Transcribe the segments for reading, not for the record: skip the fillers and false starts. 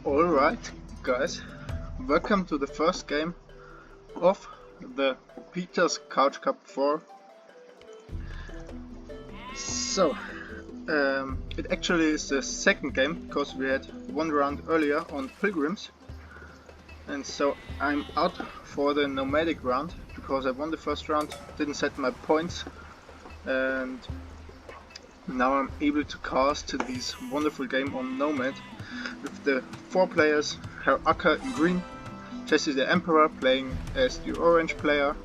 Alright, guys, welcome to the first game of the Peter's Couch Cup 4. So, it actually is the second game because we had one round earlier on Pilgrims. And so I'm out for the Nomadic round because I won the first round, didn't set my points, and now I'm able to cast this wonderful game on Nomad with the 4 players: Herr Acker in green, Jesse the Emperor playing as the orange player,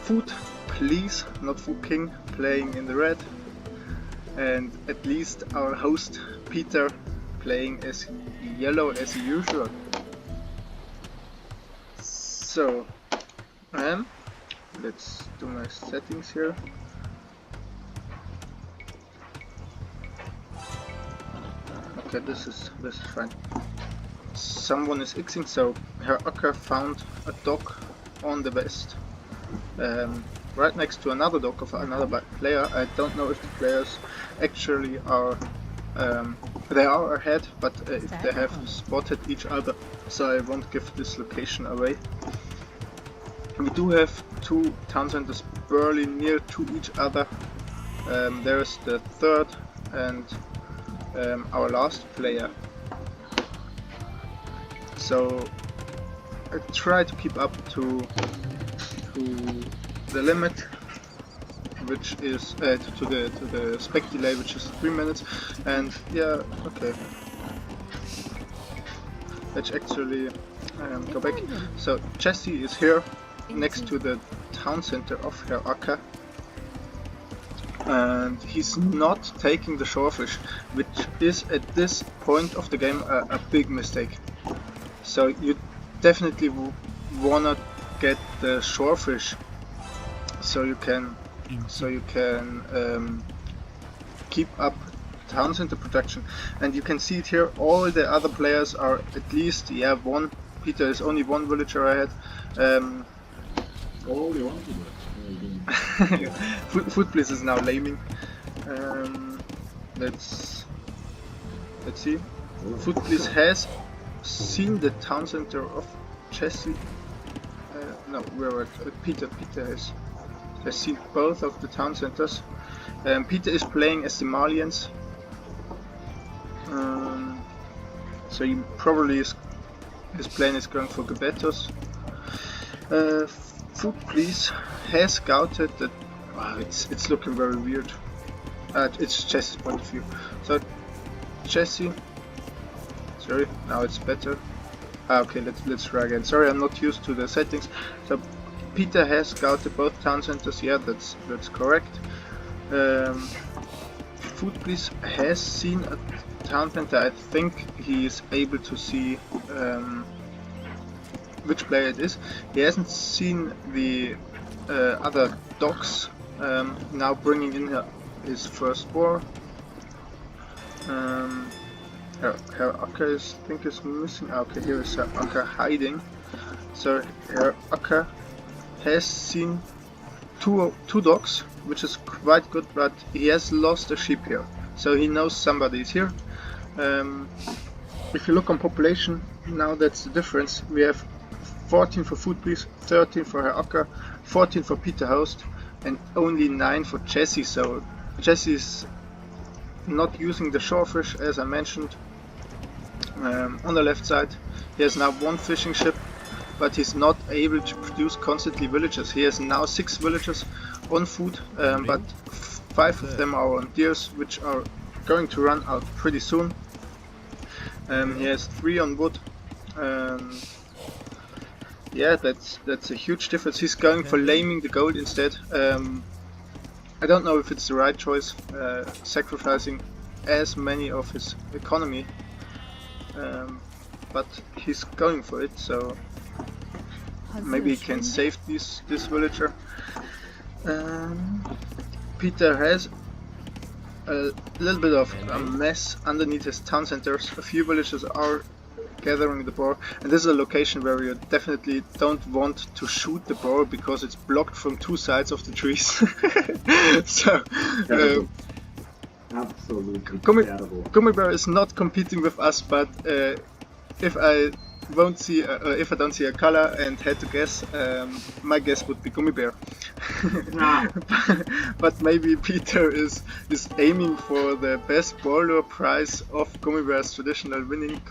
Food Please, not Food King, playing in the red, and at least our host Peter playing as yellow as usual. So, let's do my settings here. Okay, this is fine. Someone is Xing, so Herr Acker found a dock on the west, right next to another dock of another player. I don't know if the players actually are, they are ahead, but if they have spotted each other, so I won't give this location away. We do have 2 town centers barely near to each other. There's the third and our last player. So I try to keep up to the limit, which is to the spec delay, which is 3 minutes. And yeah, okay. Let's actually go back. So Jesse is here next to the town center of Herr Acker, and he's not taking the shorefish, which is at this point of the game a big mistake. So you definitely wanna get the shorefish so you can keep up town center production. And you can see it here, all the other players are at least one. Peter is only 1 villager ahead. Only one villager. Food Please is now laming. Let's see. Food Please has seen the town center of Jesse. No, we're at Peter. Peter has seen both of the town centers. Peter is playing as the Malians. So he probably his plan is going for Gabetos. Food Please has scouted that. Wow, it's looking very weird. It's Jesse's point of view. So Jesse. Sorry, now it's better. Okay, let's try again. Sorry, I'm not used to the settings. So Peter has scouted both town centers. Yeah, that's correct. Food Please has seen a town center. I think he is able to see which player it is. He hasn't seen the other docks. Now bringing in his first war. Herr Acker is missing. Okay, here is Herr Acker hiding. So Herr Acker has seen two docks, which is quite good, but he has lost a ship here. So he knows somebody is here. If you look on population, now that's the difference. We have 14 for Food Please, 13 for Herr Acker, 14 for Peter Host, and only 9 for Jesse. So Jesse is not using the shorefish, as I mentioned. On the left side, he has now 1 fishing ship, but he's not able to produce constantly villagers. He has now 6 villagers on food, but 5 of them are on deers, which are going to run out pretty soon. He has 3 on wood. Yeah, that's a huge difference. He's going for laming the gold instead. I don't know if it's the right choice, sacrificing as many of his economy, but he's going for it, so maybe he can save this villager. Peter has a little bit of a mess underneath his town centers. A few villagers are gathering the boar, and this is a location where you definitely don't want to shoot the boar because it's blocked from 2 sides of the trees. So Absolutely Gummi Bear is not competing with us, but if I won't see, if I don't see a color and had to guess, my guess would be Gummy Bear. Nah. But maybe Peter is aiming for the best bowler prize of Gummy Bear's traditional winning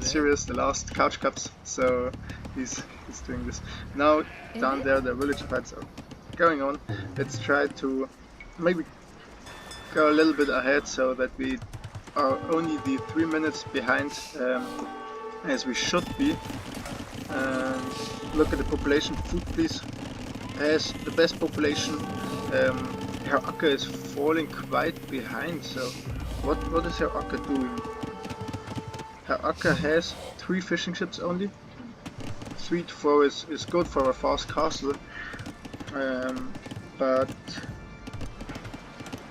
series, the last Couch Cups. So he's doing this. Now down there the village fights are going on. Let's try to maybe go a little bit ahead so that we are only the 3 minutes behind, as we should be. And look at the population. Food Please has the best population. Herr Acker is falling quite behind, so what is Herr Acker doing? Herr Acker has 3 fishing ships only. 3 to 4 is good for a fast castle, but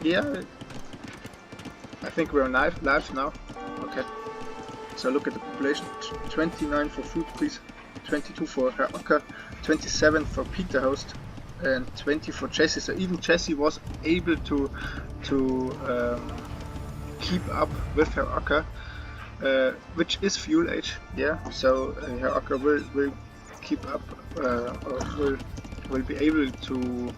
yeah, I think we're live now. Okay, so look at the population. 29 for Food Please, 22 for Herr Acker, 27 for Peter Host, and 20 for Jesse. So even Jesse was able to keep up with Herr Acker, which is fuel age. Yeah, so Herr Acker will keep up, or will be able to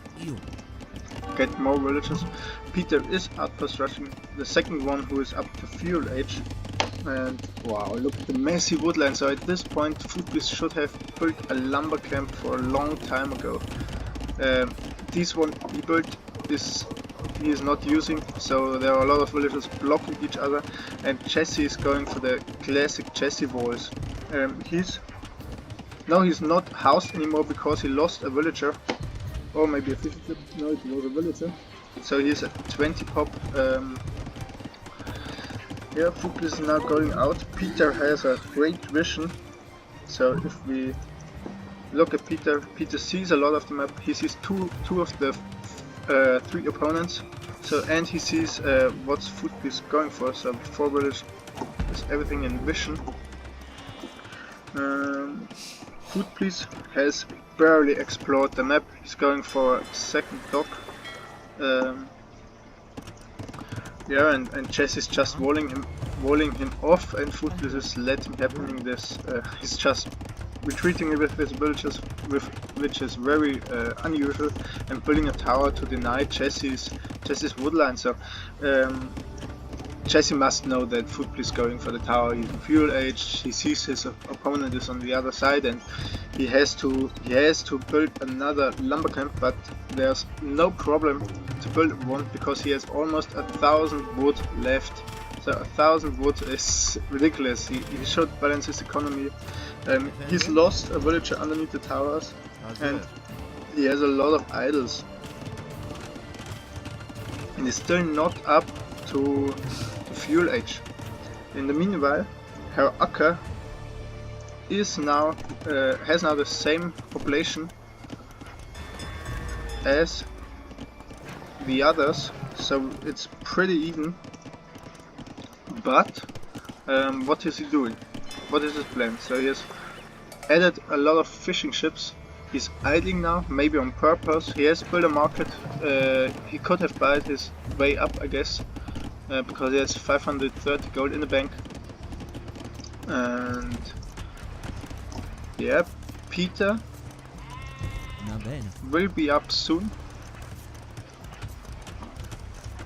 get more villagers. Peter is outpost rushing, the second one who is up to fuel age. And wow, look at the messy woodland. So at this point Foodbeast should have built a lumber camp for a long time ago. This one he built he is not using, so there are a lot of villagers blocking each other, and Jesse is going for the classic Jesse walls. He's not housed anymore because he lost a villager, or maybe a fishing ship. No, it was a villager. So he's at 20 pop. Yeah, Food is now going out. Peter has a great vision. So if we look at Peter sees a lot of the map. He sees two of the 3 opponents. So, and he sees what Food is going for. So 4 village is everything in vision. Food Please has barely explored the map. He's going for a second dock. Yeah, and Chess is just walling him off, and Food Please is letting happening this. He's just retreating with his villagers, which is very unusual, and building a tower to deny Jesse's woodline. So Jesse must know that Food is going for the tower. He's in fuel age. He sees his opponent is on the other side, and he has to build another lumber camp. But there's no problem to build one because he has almost 1,000 wood left. So 1,000 wood is ridiculous. He should balance his economy. He's lost a villager underneath the towers, and he has a lot of idols, and he's still not up to fuel age. In the meanwhile, Herr Acker is now has now the same population as the others, so it's pretty even. But what is he doing? What is his plan? So he has added a lot of fishing ships. He's idling now, maybe on purpose. He has built a market. He could have bought his way up, I guess, because he has 530 gold in the bank. And yeah, Peter will be up soon.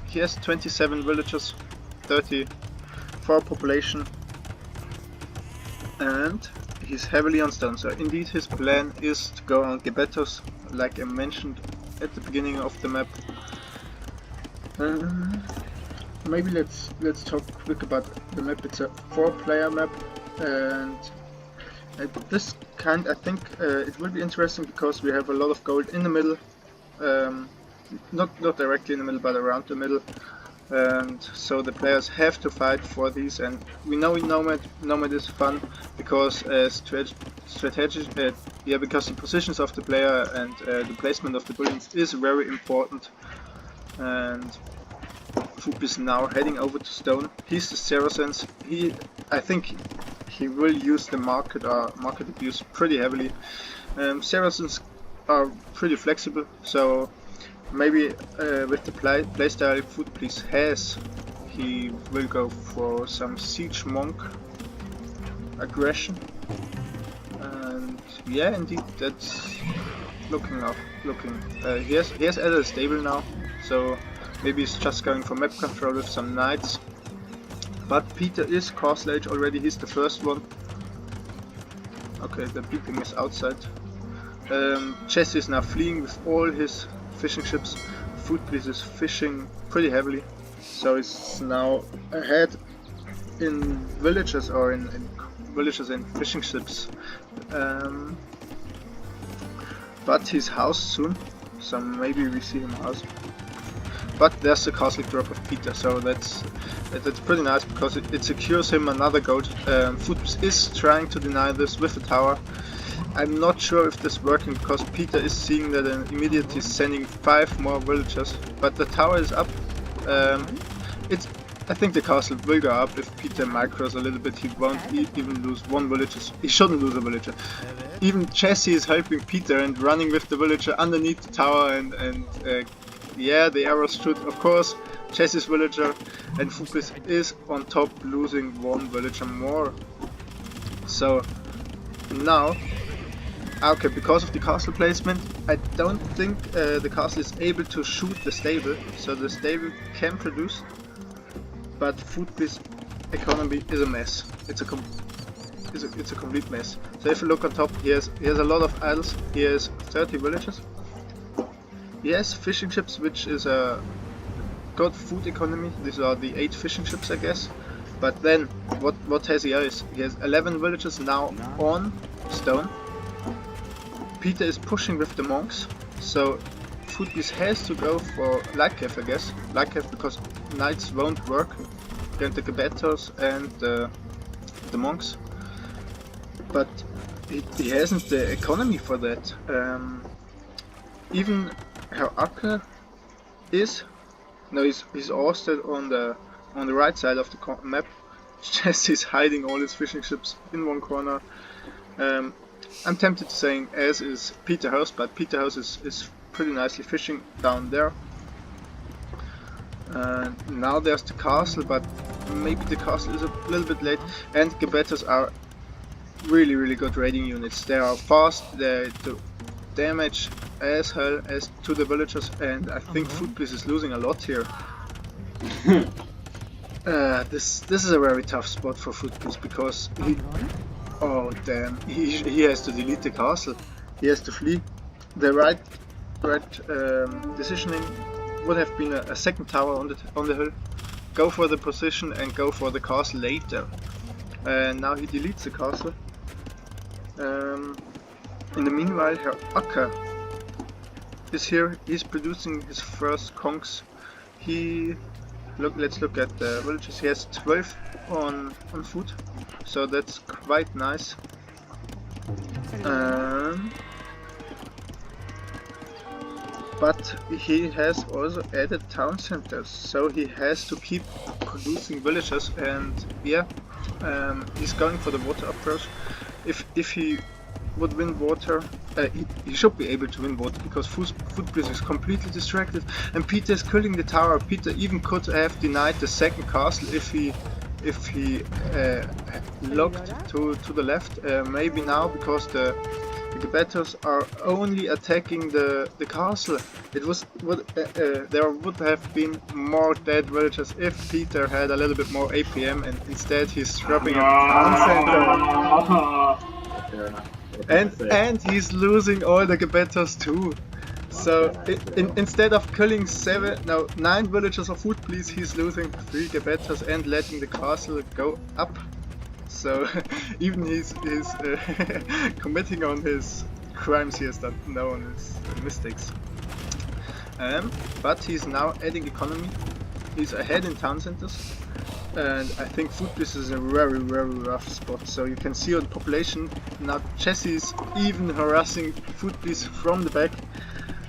He has 27 villagers, 34 population, and he's heavily on stone. So indeed his plan is to go on Gebetos, like I mentioned at the beginning of the map. Maybe let's talk quick about the map. It's a 4-player map, and this kind, I think it will be interesting because we have a lot of gold in the middle, not directly in the middle, but around the middle, and so the players have to fight for these. And we know in Nomad is fun because strategic, because the positions of the player and the placement of the buildings is very important. And Foop is now heading over to stone. He's the Saracens. I think he will use the market abuse pretty heavily. Saracens are pretty flexible, so maybe with the playstyle Food Please has, he will go for some siege monk. aggression. And yeah, indeed, that's looking up. He has added a stable now, so maybe he's just going for map control with some knights. But Peter is castle age already. He's the first one. Okay, the beeping is outside. Jesse is now fleeing with all his fishing ships. Footbridge is fishing pretty heavily, so he's now ahead in villages or in villages and fishing ships. But he's housed soon, so maybe we see him housed. But there's the castle drop of Peter, so that's pretty nice because it secures him another goat. Footbridge is trying to deny this with the tower. I'm not sure if this is working because Peter is seeing that and immediately sending 5 more villagers, but the tower is up. I think the castle will go up if Peter micros a little bit. He won't even lose 1 villager. He shouldn't lose a villager. Even Jesse is helping Peter and running with the villager underneath the tower and yeah, the arrows shoot, of course, Jesse's villager, and Footbridge is on top losing 1 villager more. So now, okay, because of the castle placement, I don't think the castle is able to shoot the stable, so the stable can produce, but Footbridge economy is a mess. It's a complete mess. So if you look on top, he has a lot of idols. He has 30 villagers. He has fishing ships, which is a good food economy. These are the 8 fishing ships, I guess. But then, what has he is? He has 11 villagers now on stone. Peter is pushing with the monks, so Footbridge has to go for Lightcave, I guess. Lightcave because knights won't work against the Gebettos and the monks. But he hasn't the economy for that. Even Herr Acker is he's ousted on the right side of the map. Jesse is hiding all his fishing ships in one corner. I'm tempted to saying as is Peter House, but Peter House is pretty nicely fishing down there. Now there's the castle, but maybe the castle is a little bit late. And Gebettos are really good raiding units. They are fast, they do damage as hell as to the villagers, and I think Footbridge is losing a lot here. This is a very tough spot for Footbridge because oh damn, he has to delete the castle. He has to flee. The right decisioning would have been a second tower on the hill. Go for the position and go for the castle later. And now he deletes the castle. In the meanwhile, Herr Acker is here. He's producing his first conks. Let's look at the villages. He has 12 on foot, so that's quite nice. But he has also added town centers, so he has to keep producing villagers. And yeah, he's going for the water approach. If he would win water, he should be able to win water because Footbridge is completely distracted, and Peter is killing the tower. Peter even could have denied the second castle if he looked to the left. Maybe now because the Gebettos are only attacking the castle. There would have been more dead villagers if Peter had a little bit more APM, and instead he's dropping a town center. And he's losing all the Gebettos too. So instead of killing 9 villagers of Footbridge, he's losing 3 Gebettos and letting the castle go up. So even he's committing on his crimes he has done, on his mistakes. But he's now adding economy. He's ahead in town centers. And I think Footbridge is a very rough spot. So you can see on population now Jesse's even harassing Footbridge from the back.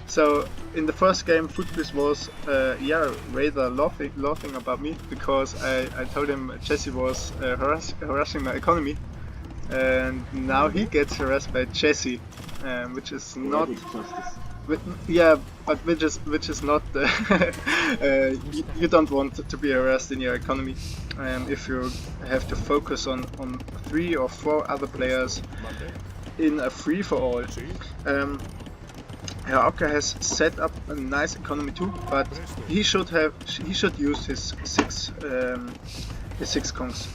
So in the first game Footbridge was rather laughing about me because I told him Jesse was harassing my economy, and now he gets harassed by Jesse, which is not Yeah, but which is not you don't want to be harassed in your economy. If you have to focus on 3 or 4 other players in a free for all. Haruka has set up a nice economy too, but he should use his 6 congs.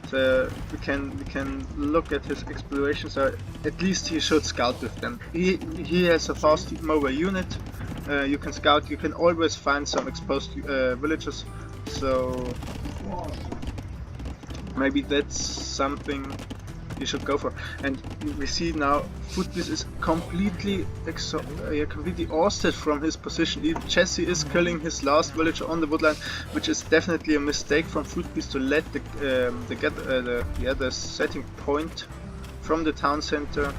So we can look at his exploration. So at least he should scout with them. He has a fast mobile unit. You can scout. You can always find some exposed villages. So maybe that's something you should go for. And we see now Footpiece is completely ousted from his position. Even Jesse is killing his last villager on the woodline, which is definitely a mistake from Footpiece to let the setting point from the town center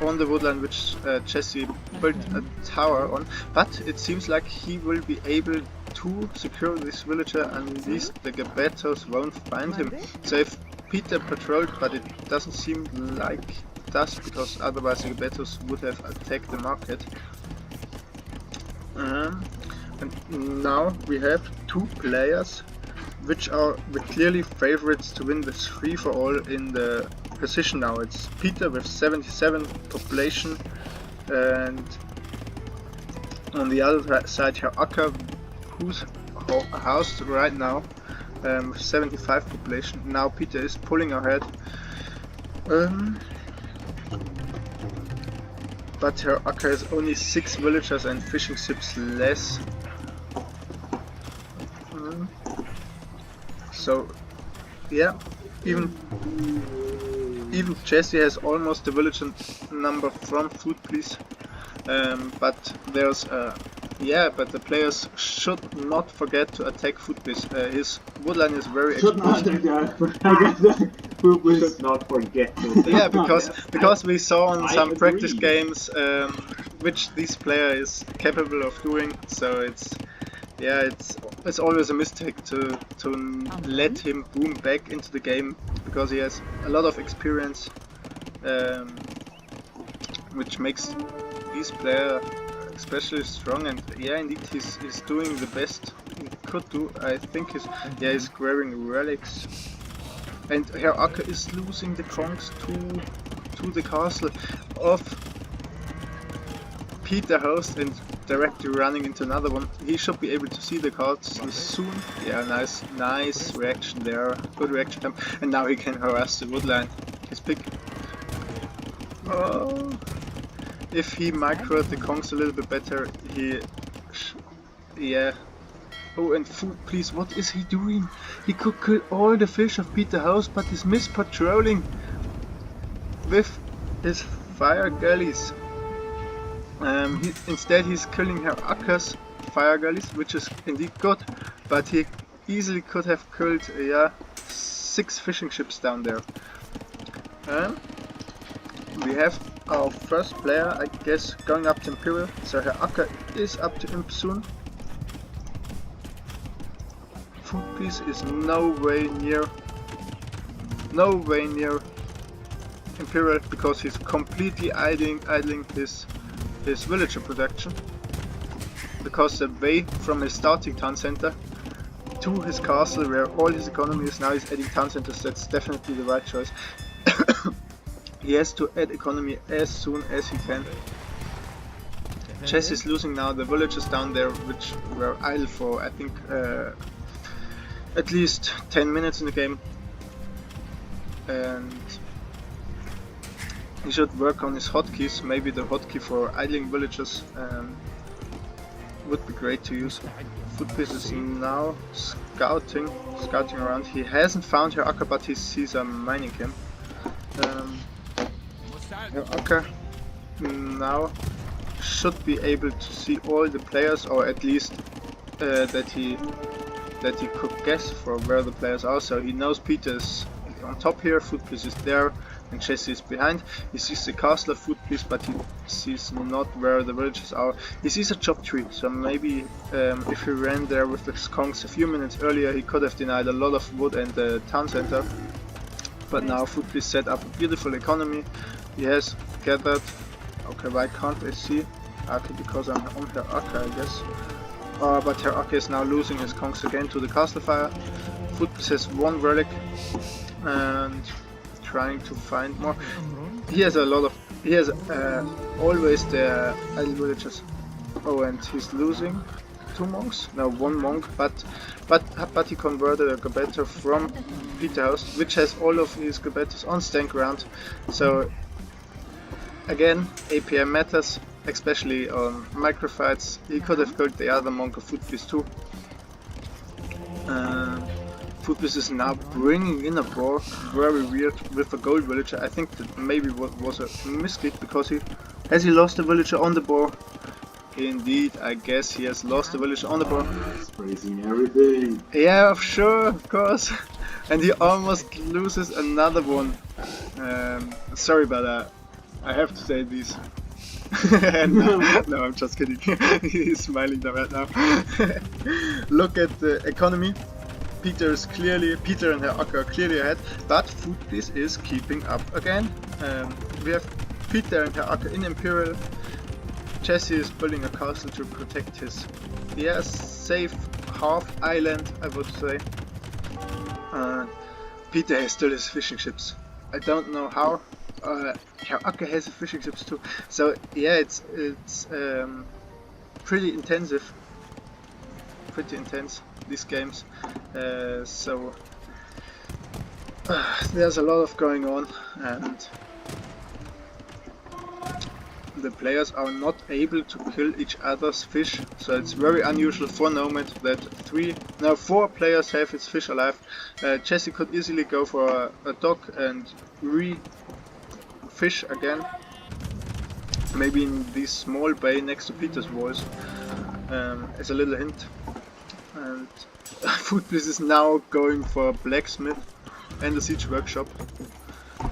on the woodline, which Jesse built a tower on. But it seems like he will be able to secure this villager, and at least the Gabettos won't find him. So if Peter patrolled, but it doesn't seem like it does, because otherwise the Gabettos would have attacked the market. And now we have 2 players which are the clearly favorites to win this free for all in the position now. It's Peter with 77 population, and on the other side Haruka, who's housed right now with 75 population. Now Peter is pulling ahead, but Haruka has only 6 villagers and fishing ships less. So yeah, even Jesse has almost the villager number from Footpiece, but there's but the players should not forget to attack Footpiece. His woodline is very exposed. We should not forget to. Yeah, because we saw on some practice games which this player is capable of doing. So it's always a mistake to let him boom back into the game, because he has a lot of experience, which makes this player especially strong. And yeah, indeed he's doing the best he could do. I think he's grabbing relics, and Haruka is losing the conks to the castle of Peter host and directly running into another one. He should be able to see the cards soon. Yeah, nice reaction there, good reaction time. And now he can harass the woodline. His pick. Oh, if he microed the conks a little bit better, Oh, and Footpiece, what is he doing? He could kill all the fish of Peter house, but he's mispatrolling with his fire galleys. Instead he's killing Haruka's fire galleys, which is indeed good, but he easily could have killed 6 fishing ships down there. We have our first player, I guess, going up to Imperial, so Haruka is up to Imp soon. Footpiece is no way near Imperial, because he's completely idling his villager production, because the way from his starting town center to his castle, where all his economy is, now he's adding town centers. That's definitely the right choice. He has to add economy as soon as he can. Chess is losing now the villagers down there, which were idle for I think at least 10 minutes in the game, and he should work on his hotkeys. Maybe the hotkey for idling villagers would be great to use. Footpiece is now scouting around. He hasn't found Haruka, but he sees a mining camp. Haruka now should be able to see all the players, or at least that he could guess for where the players are. So he knows Peter's on top here, Footpiece is there, and Jesse is behind. He sees the castle of Footpiece, but he sees not where the villages are. He sees a chop tree, so maybe if he ran there with the conks a few minutes earlier, he could have denied a lot of wood and the town center. But now Footpiece set up a beautiful economy. He has gathered. Okay, why can't I see? Okay, because I'm on Herr Acker, I guess. But Herr Acker is now losing his conks again to the castle fire. Footpiece has one relic and trying to find more. He has a lot of. He has always the idle villagers. Oh, and he's losing 2 monks. No, 1 monk. But he converted a Gabetter from Peterhouse, which has all of his Gabetters on stand ground. So again, APM matters, especially on microfights. He could have killed the other monk of Footpiece too. Footpiece is now bringing in a boar, very weird, with a gold villager. I think that maybe was a misclick because has he lost the villager on the boar? Indeed, I guess he has lost the villager on the boar. Praising everything. Yeah, sure, of course. And he almost loses another one. Sorry, but I have to say this. No, I'm just kidding. He's smiling right now. Look at the economy. Peter and Herr Acker are clearly ahead, but Footpiece is keeping up again. We have Peter and Herr Acker in Imperial. Jesse is building a castle to protect his safe half island, I would say. Peter has still his fishing ships. I don't know how. Herr Acker has his fishing ships too. So yeah, it's pretty intense, these games. So there's a lot of going on, and the players are not able to kill each other's fish, so it's very unusual for Nomad that 4 players have his fish alive. Jesse could easily go for a dock and re-fish again, maybe in this small bay next to Peter's walls, as a little hint. And Footpiece is now going for a blacksmith and a siege workshop,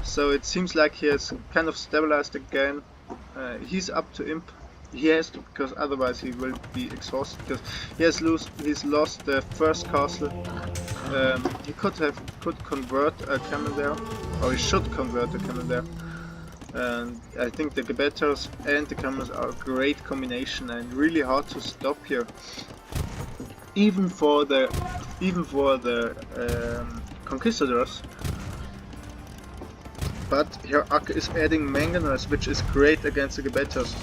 so it seems like he has kind of stabilized again. He's up to imp. He has to, because otherwise he will be exhausted, because he's lost the first castle. He could convert a camel there, or he should convert a camel there. And I think the Gabetters and the camels are a great combination and really hard to stop here. Even for the conquistadors. But Herr Acker is adding manganese, which is great against the Gabetters.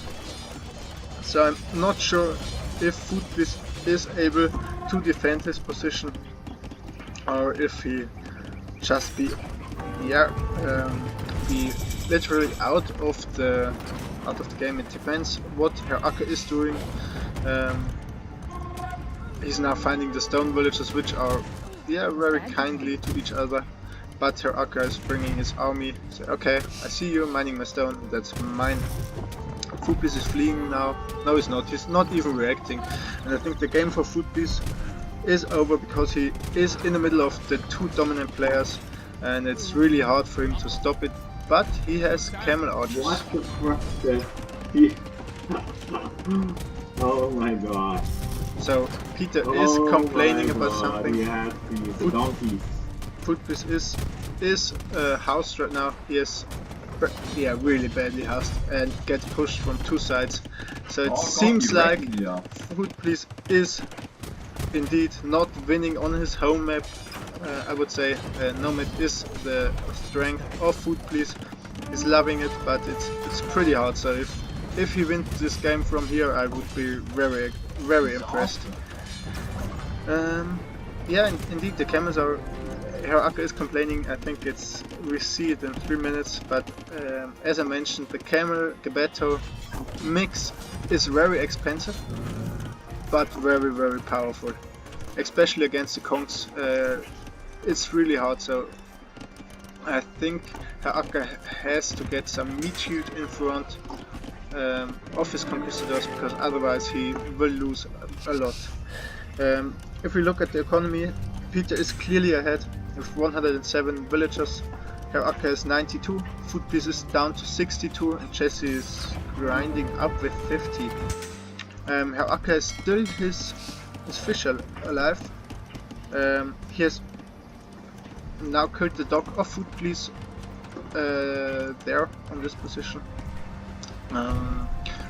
So I'm not sure if Footpiece is able to defend his position, or if he just be literally out of the game. It depends what Herr Acker is doing. He's now finding the stone villages, which are very kindly to each other. But Herr Acker is bringing his army. So, okay, I see you mining my stone, that's mine. Footpiece is fleeing now. No, he's not. He's not even reacting. And I think the game for Footpiece is over because he is in the middle of the 2 dominant players, and it's really hard for him to stop it. But he has camel archers. What the fuck? Oh my god. So Peter is complaining about something. We have the donkeys. Footpiece is housed right now. He is really badly housed and gets pushed from 2 sides. So it seems like Footpiece is indeed not winning on his home map. I would say Nomad is the strength of Footpiece. He's loving it, but it's pretty hard. So if he wins this game from here, I would be very impressed. Indeed, the camels are. Herr Acker is complaining. I think we see it in 3 minutes. But as I mentioned, the camel Gabetter mix is very expensive, but very powerful, especially against the conks. It's really hard. So I think Herr Acker has to get some meat shield in front of his conquistadors, because otherwise he will lose a lot. If we look at the economy, Peter is clearly ahead with 107 villagers. Herr Acker is 92, Footpiece is down to 62, and Jesse is grinding up with 50. Herr Acker has still his fish alive. He has now killed the dog of Footpiece there on this position.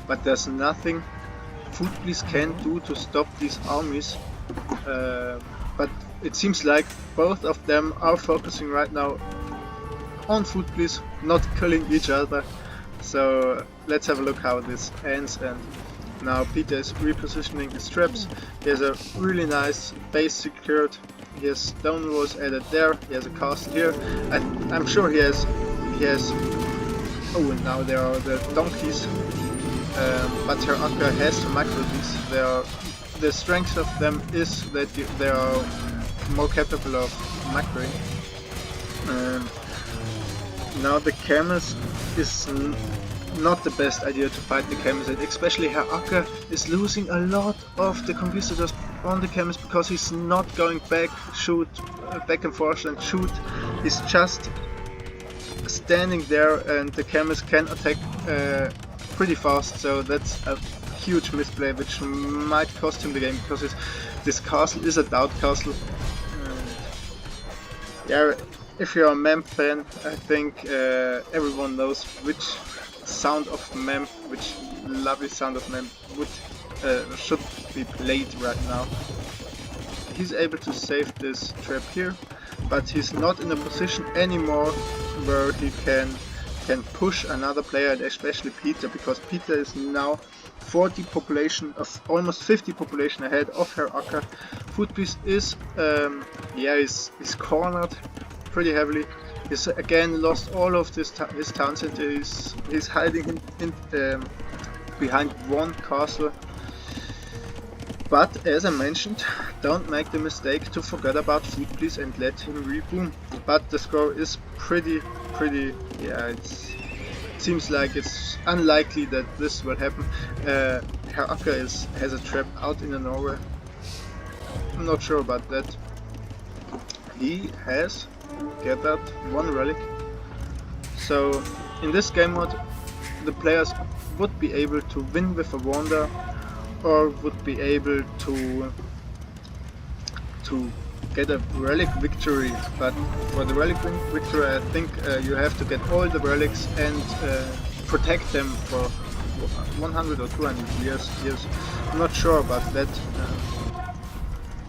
but there's nothing Footblis can do to stop these armies. But it seems like both of them are focusing right now on Footblis, not killing each other. So let's have a look how this ends. And now Peter is repositioning his traps. He has a really nice base secured. He has stone walls added there. He has a castle here. I'm sure he has. Oh, and now there are the donkeys. But her Akka has to macro these. The strength of them is that they are more capable of macroing. Now the camels is not the best idea to fight the camels, and especially Herr Akka is losing a lot of the conquistadors on the camels because he's not going back and forth and shoot. He's just standing there, and the camels can attack pretty fast. So that's a huge misplay which might cost him the game, because this castle is a doubt castle. Yeah, if you're a Mem fan, I think everyone knows which sound of Mem, which lovely sound of Mem should be played right now. He's able to save this trap here, but he's not in a position anymore where he can push another player, and especially Peter, because Peter is now 40 population of almost 50 population ahead of Herr Akka. Footblis is he's cornered pretty heavily. He's again lost all of his town center. He's hiding behind one castle. But as I mentioned, don't make the mistake to forget about Footblis and let him reboom. But the score is pretty it seems like it's unlikely that this will happen. Herr Akka has a trap out in the Norway. I'm not sure about that. He has gathered one relic. So in this game mode the players would be able to win with a wonder, or would be able to get a relic victory. But for the relic victory, I think you have to get all the relics and protect them for 100 or 200 years. I'm not sure about that.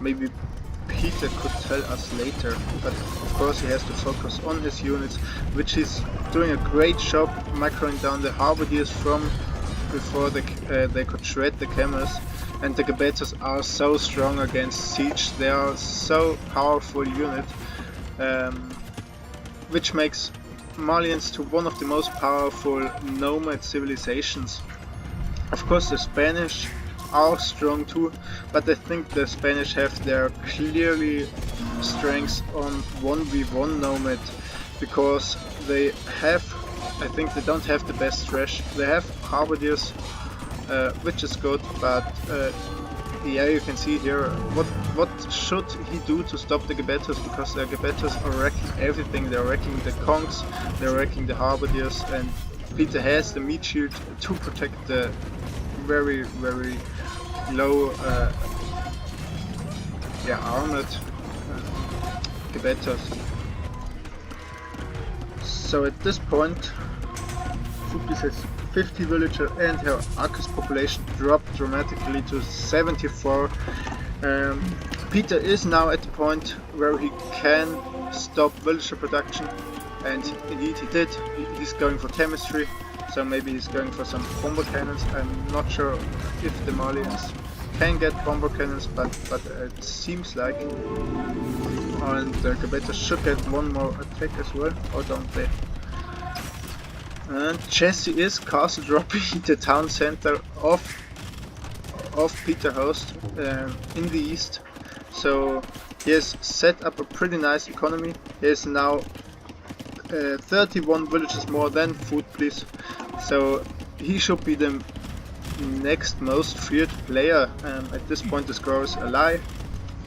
Maybe Peter could tell us later, but of course he has to focus on his units, which he's doing a great job macroing down the halberdiers from before they could shred the camels. And the Gebetas are so strong against siege. They are so powerful unit, which makes Malians to one of the most powerful nomad civilizations. Of course the Spanish are strong too, but I think the Spanish have their clearly strengths on 1v1 nomad, because they have, I think they don't have the best thresh. They have halberdiers, which is good, but yeah, you can see here what should he do to stop the Gebetas, because the Gebetas are wrecking everything. They're wrecking the conks, they're wrecking the halberdiers, and Peter has the meat shield to protect the very low armored Gebetas. So at this point Footblis has 50 villagers, and Herr Akka's population dropped dramatically to 74. Peter is now at the point where he can stop villager production, and indeed he did. He's going for chemistry, so maybe he's going for some bomber cannons. I'm not sure if the Malians can get bomber cannons, but it seems like. And the Gebetas should get one more attack as well, or don't they? And Jesse is castle dropping the town center of Peter Host in the east. So he has set up a pretty nice economy. He has now 31 villages more than Footblis. So he should be the next most feared player. At this point the score is a lie.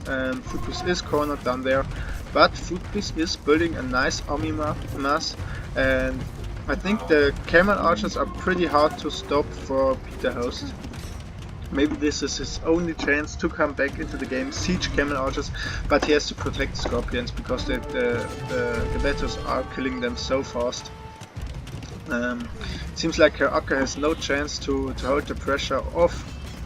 Footblis is cornered down there, but Footblis is building a nice army mass, and I think the camel archers are pretty hard to stop for Peter Host. Maybe this is his only chance to come back into the game, siege camel archers, but he has to protect the scorpions because the Gebetas are killing them so fast. Seems like Herr Acker has no chance to hold the pressure of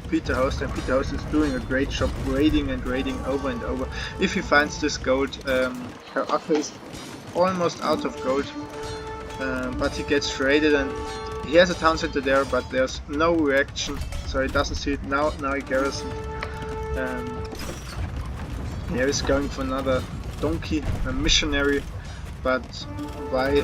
Peter Host, and Peter Host is doing a great job raiding and raiding over and over. If he finds this gold, Herr Acker is almost out of gold, but he gets raided and he has a town center there, but there's no reaction, so he doesn't see it now. Now he garrisoned. Here he's going for another donkey, a missionary, but why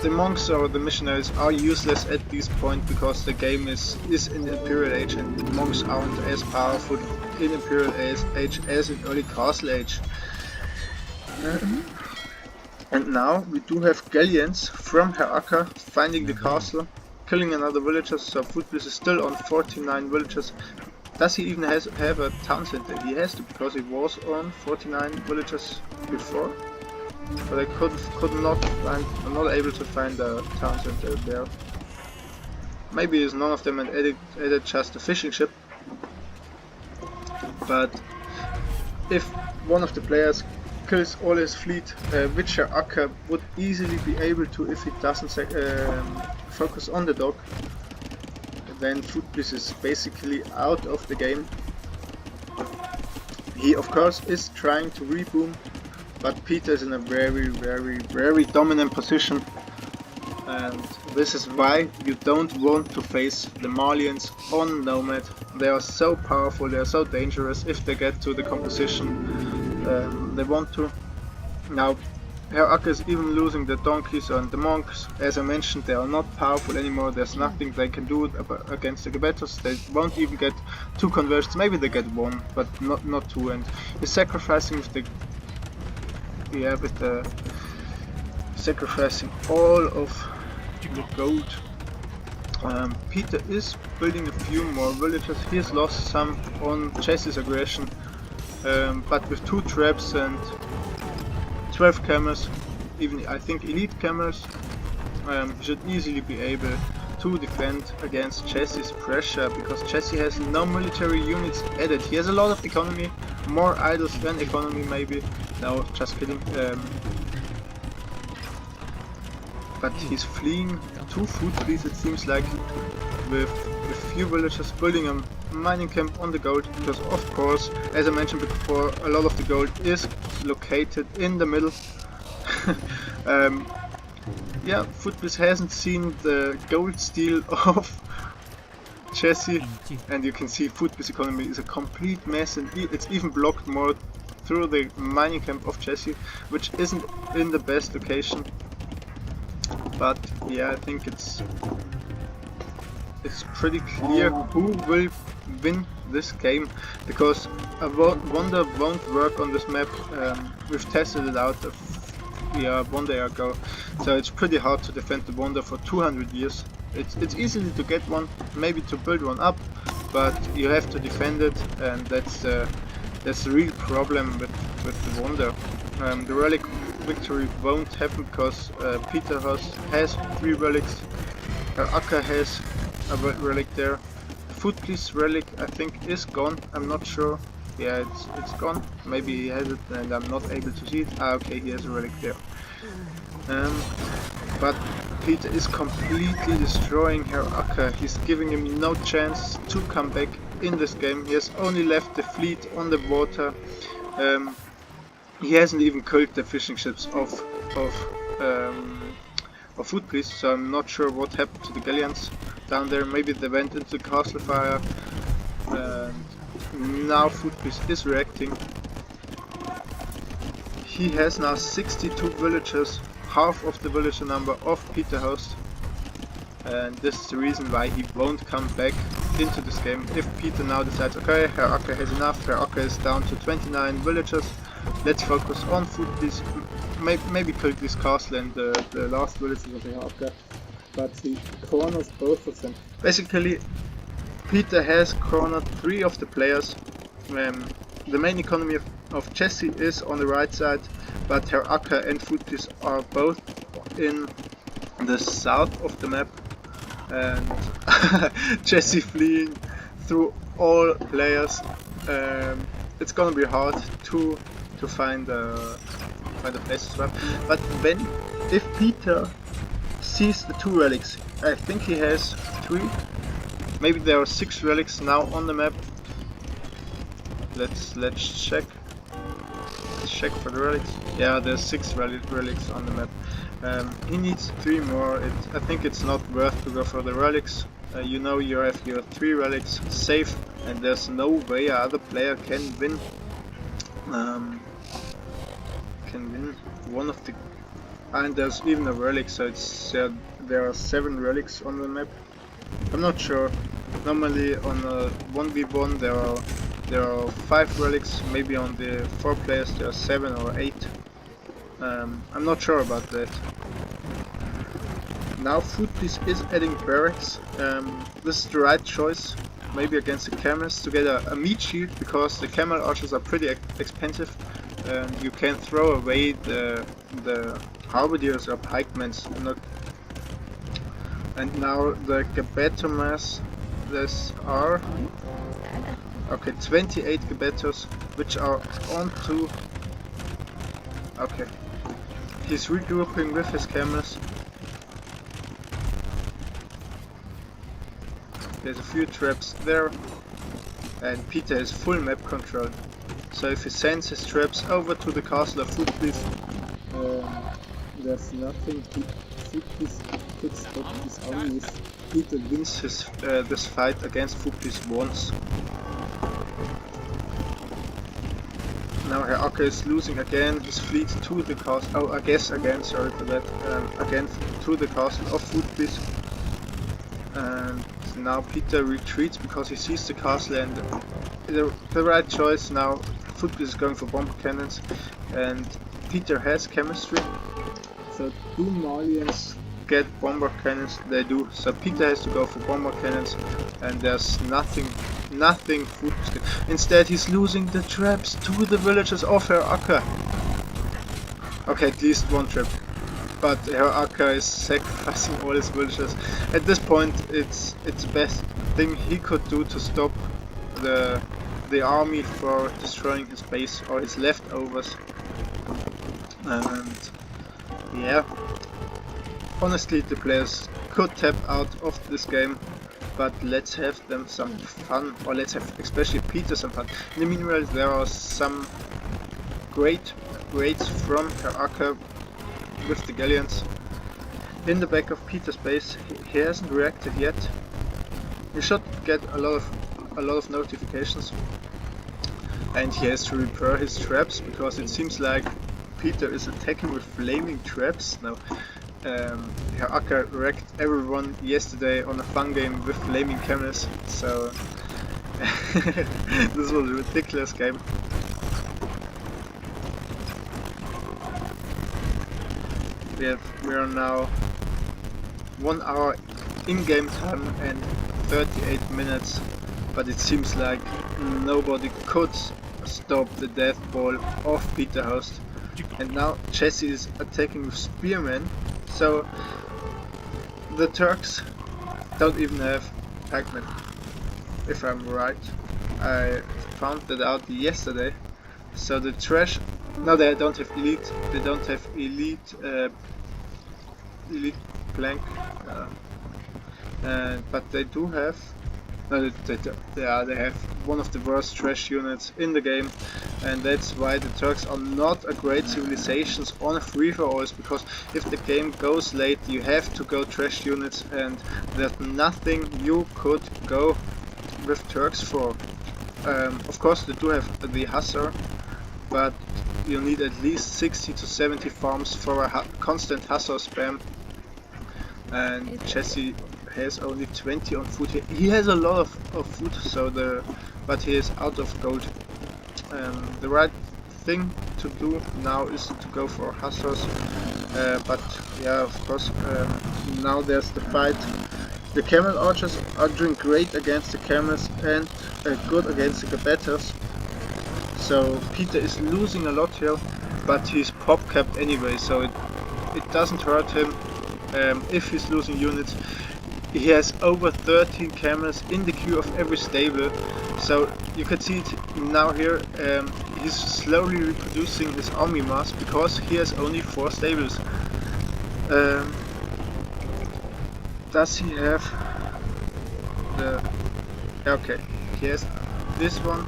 the monks or the missionaries are useless at this point, because the game is in the Imperial Age and the monks aren't as powerful in Imperial Age as in early Castle Age. And now we do have galleons from Herr Acker finding the castle, killing another villager, so Footbliss is still on 49 villagers. Does he even have a town center? He has to, because he was on 49 villagers before. But I could not find, I'm not able to find a town center there. Maybe it's none of them and added just a fishing ship. But if one of the players kills all his fleet, which Herr Acker would easily be able to if he doesn't focus on the dock, then Footbliss is basically out of the game. He of course is trying to reboom, but Peter is in a very dominant position, and this is why you don't want to face the Malians on Nomad. They are so powerful, they are so dangerous if they get to the composition they want to. Now Herr Acker is even losing the donkeys and the monks. As I mentioned, they are not powerful anymore. There's nothing they can do against the Gebettos. They won't even get 2 conversions. Maybe they get 1, but not 2. And he's sacrificing with the sacrificing all of the gold. Peter is building a few more villages. He has lost some on chassis aggression, but with 2 traps and 12 camels, even I think elite camels, should easily be able to defend against Jesse's pressure, because Jesse has no military units added. He has a lot of economy, more idols than economy maybe. No, just kidding. But he's fleeing to Footbliss, it seems like, with few villagers building a mining camp on the gold, because of course, as I mentioned before, a lot of the gold is located in the middle. Yeah, Footbliss hasn't seen the gold steal of Jesse, and you can see Footbliss economy is a complete mess, and it's even blocked more through the mining camp of Jesse, which isn't in the best location. But yeah, I think it's pretty clear who will win this game, because a wonder won't work on this map. We've tested it out one day ago, so it's pretty hard to defend the wonder for 200 years. It's easily to get one, maybe to build one up, but you have to defend it, and that's the real problem with the wonder. The relic victory won't happen because Peter has 3 relics, Acker has a relic there. Footbliss relic I think is gone, I'm not sure. Yeah, it's gone. Maybe he has it and I'm not able to see it. Ah, okay, he has a relic there. But Peter is completely destroying Herr Acker. He's giving him no chance to come back in this game. He has only left the fleet on the water. He hasn't even killed the fishing ships of Footbliss, so I'm not sure what happened to the galleons down there. Maybe they went into the castle fire, and now Footbliss is reacting. He has now 62 villagers, half of the villager number of Peter Host, and this is the reason why he won't come back into this game. If Peter now decides, okay, Herr Acker has enough, Herr Acker is down to 29 villagers, let's focus on Footbliss, maybe kill this castle and the last villagers of Herr Acker, but he corners both of them. Basically, Peter has cornered 3 of the players. The main economy of Jesse is on the right side, but Herr Acker and Footbliss are both in the south of the map, and Jesse fleeing through all players. It's gonna be hard to find a place to swap, but if Peter sees the 2 relics. I think he has 3. Maybe there are 6 relics now on the map. Let's check. Let's check for the relics. Yeah, there's 6 relics on the map. He needs 3 more. I think it's not worth to go for the relics. You know you have your 3 relics safe, and there's no way other player can win. One of the, and there's even a relic, so it's there are 7 relics on the map. I'm not sure. Normally on a 1v1 there are 5 relics. Maybe on the 4 players there are 7 or 8. I'm not sure about that. Now Foodpiece is adding barracks. This is the right choice. Maybe against the camels to get a meat shield, because the camel archers are pretty expensive. You can throw away the halberdiers or pikemen. And now the Gebetomas, there are 28 Gebetos, which are onto. Okay, he's regrouping with his camels. There's a few traps there, and Peter has full map control. So if he sends his traps over to the castle of Foodpiece, there's nothing Foodpiece could stop his armies. Peter wins this fight against Foodpiece once. Now Heraka is losing again his fleet to the castle. Oh, I guess again, sorry for that. Again to the castle of Foodpiece. And now Peter retreats because he sees the castle, and the right choice now. Foodpiece is going for bomber cannons, and Peter has chemistry. So do Malians get bomber cannons? They do. So Peter has to go for bomber cannons, and there's nothing Foodpiece can. Instead he's losing the traps to the villagers of Heraka. Okay, at least 1 trap. But Heraka is sacrificing all his villagers. At this point it's the best thing he could do to stop the army for destroying his base or his leftovers. And yeah, honestly the players could tap out of this game, but let's have them some fun, or let's have especially Peter some fun. In the meanwhile there are some great raids from Heraka with the galleons in the back of Peter's base. He hasn't reacted yet. He should get a lot of notifications, and he has to repair his traps, because it seems like Peter is attacking with flaming traps now. Heraka wrecked everyone yesterday on a fun game with flaming camels, so this was a ridiculous game. We are now 1 hour in-game time and 38 minutes, but it seems like nobody could stop the death ball of Peter Host. And now Jesse is attacking with spearmen, so the Turks don't even have pikemen, if I'm right. I found that out yesterday. So the trash, no, they don't have elite. They don't have elite plank, but they do have. No, they have one of the worst trash units in the game, and that's why the Turks are not a great civilizations on free-for-alls, because if the game goes late you have to go trash units, and there's nothing you could go with Turks for. Of course they do have the Hussar, but you need at least 60 to 70 farms for a constant Hussar spam, and Jesse has only 20 on food. He has a lot of food, so but he is out of gold. The right thing to do now is to go for Hussars, but yeah, of course, now there's the fight. The camel archers are doing great against the camels and good against the Gebetos. So Peter is losing a lot here, but he's pop capped anyway, so it doesn't hurt him if he's losing units. He has over 13 camels in the queue of every stable, so you can see it now here. He's slowly reproducing his army mass because he has only 4 stables. Does he have the... Okay, he has this one.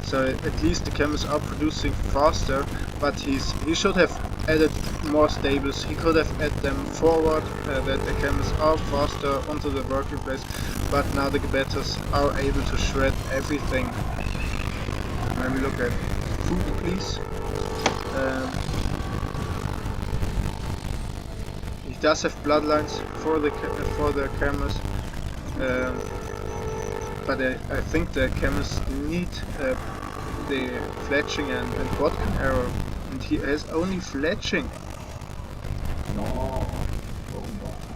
So at least the camels are producing faster, but he should have added more stables. He could have added them forward, that the camels are faster onto the working place, but now the betters are able to shred everything. Let me look at food, please. He does have bloodlines for the camels, but I think the camels need the fletching and vodka arrow, and he has only fletching. No.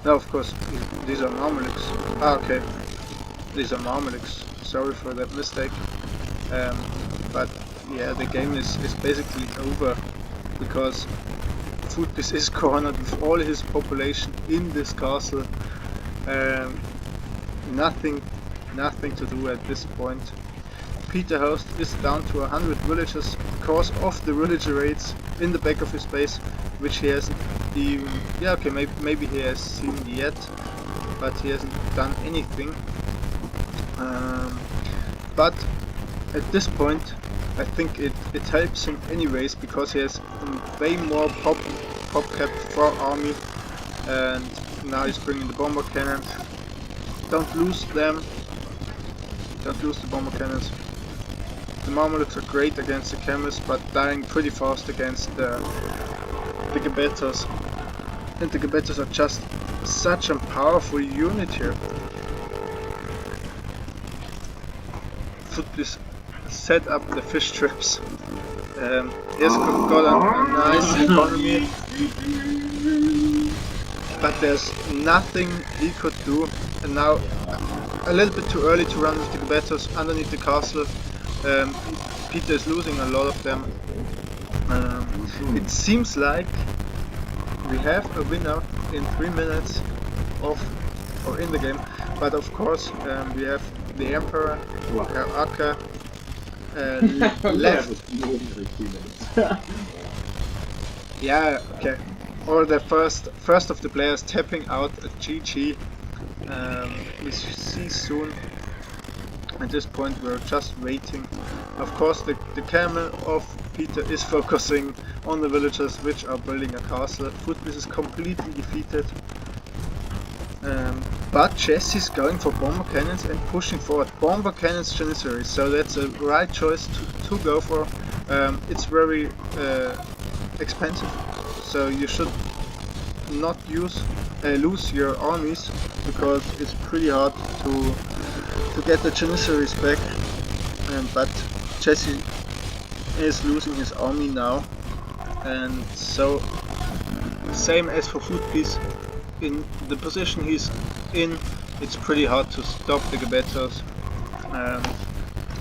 No, of course, these are Nomadics. Ah, okay. These are Nomadics. Sorry for that mistake. But yeah, the game is basically over, because Foodpiece is cornered with all his population in this castle. Nothing to do at this point. Peter Host is down to 100 villagers because of the villager raids in the back of his base, which he hasn't even... Yeah, okay, maybe he has seen yet, but he hasn't done anything. But at this point, I think it helps him anyways, because he has way more pop cap for army, and now he's bringing the bomber cannon. Don't lose them. Don't lose the bomber cannons. The Marmolets are great against the camels, but dying pretty fast against the Gebeters. And the Gebeters are just such a powerful unit here. Foodpiece set up the fish traps. He has got a nice economy, but there's nothing he could do. And now, a little bit too early to run with the Gebeters underneath the castle. Peter is losing a lot of them. It seems like we have a winner in 3 minutes in the game, but of course we have the Emperor, Aka, left. Yeah, okay. Or the first of the players tapping out a GG. We see soon. At this point we're just waiting. Of course the camel of Peter is focusing on the villagers which are building a castle. Foodpiece is completely defeated. But Jesse's going for bomber cannons and pushing forward. Bomber cannons Janissary, so that's a right choice to go for. It's very expensive, so you should not lose your armies, because it's pretty hard to get the Janissaries back. But Jesse is losing his army now, and so same as for Foodpiece, in the position he's in, it's pretty hard to stop the Gebeters.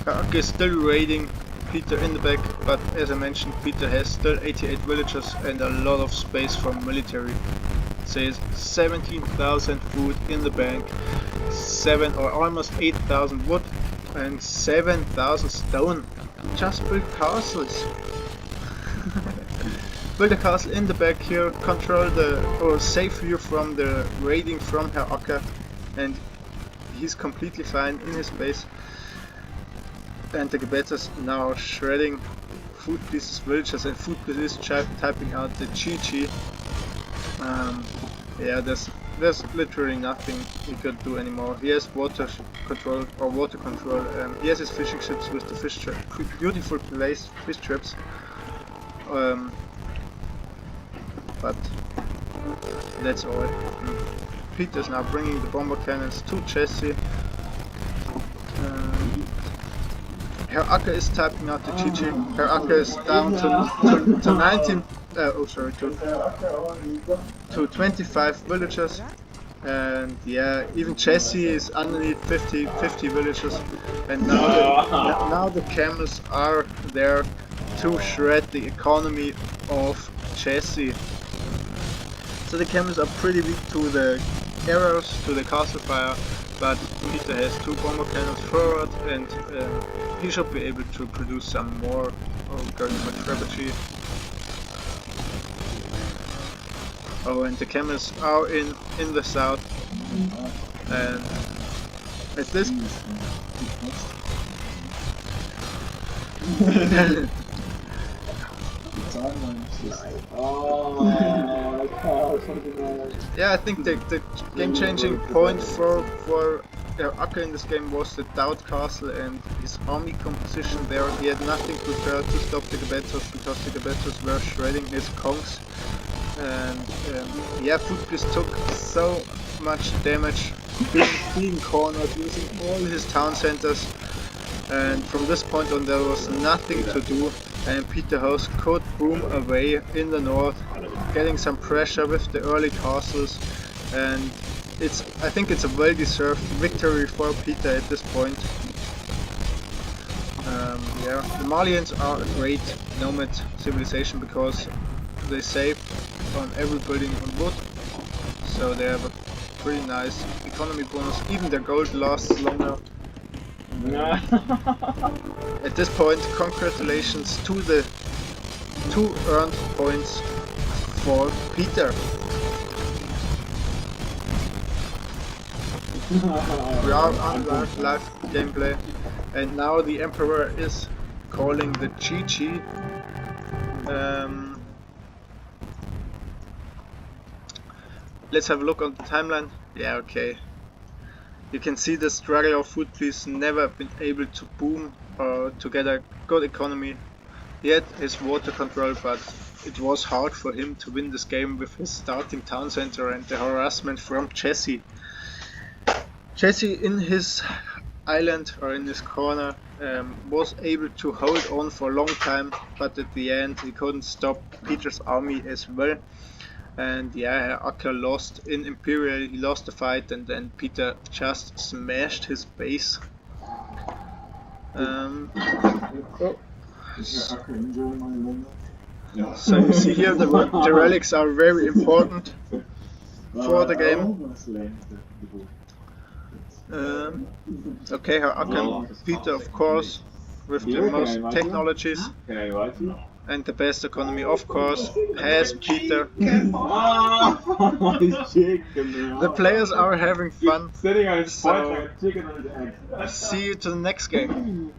Aka is still raiding Peter in the back, but as I mentioned, Peter has still 88 villagers and a lot of space for military. It says 17,000 food in the bank, 7 or almost 8,000 wood and 7,000 stone. Just build castles. Build a castle in the back here, control or save you from the raiding from Herr Aka, and he's completely fine in his base. And the Gebeters now shredding Foodpiece's villagers, and Foodpiece is typing out the GG. Yeah, there's literally nothing he could do anymore. He has water control. He has his fishing ships with the fish trap, beautiful placed fish traps. But that's all. Peter's now bringing the bomber cannons to Jesse. Herr Aka is typing out the GG. Herr Aka is down to 19. To 25 villagers, and yeah, even Jesse is underneath 50 villagers, and now the camels are there to shred the economy of Jesse. So the camels are pretty weak to the arrows, to the castle fire, but Peter has 2 bomber cannons forward, and he should be able to produce some more. Going for Trebuchet. Oh, and the camels are in the south, and at this yeah, I think the game-changing point for Akka in this game was the Dowd Castle and his army composition there. He had nothing prepared to stop the Gebettos because the Gebettos were shredding his conks, and yeah, Footbliss took so much damage being cornered, losing all his town centers, and from this point on there was nothing to do, and Peter House could boom away in the north, getting some pressure with the early castles, and I think it's a well-deserved victory for Peter at this point. Yeah, the Malians are a great nomad civilization because they save on every building on wood, so they have a pretty nice economy bonus. Even their gold lasts longer. At this point, congratulations to the 2 earned points for Peter. We are on live gameplay, and now the Emperor is calling the GG. Let's have a look on the timeline. Yeah, okay. You can see the struggle of Footbliss, never been able to boom or to get a good economy. He had his water control, but it was hard for him to win this game with his starting town center and the harassment from Jesse. Jesse in his island or in his corner was able to hold on for a long time, but at the end he couldn't stop Peter's army as well. And yeah, Akka lost in Imperial, he lost the fight, and then Peter just smashed his base. So you see here the relics are very important for the game. Okay, Akka, Peter of course, with the most technologies and the best economy, of course, has Peter. The players are having fun, so see you to the next game.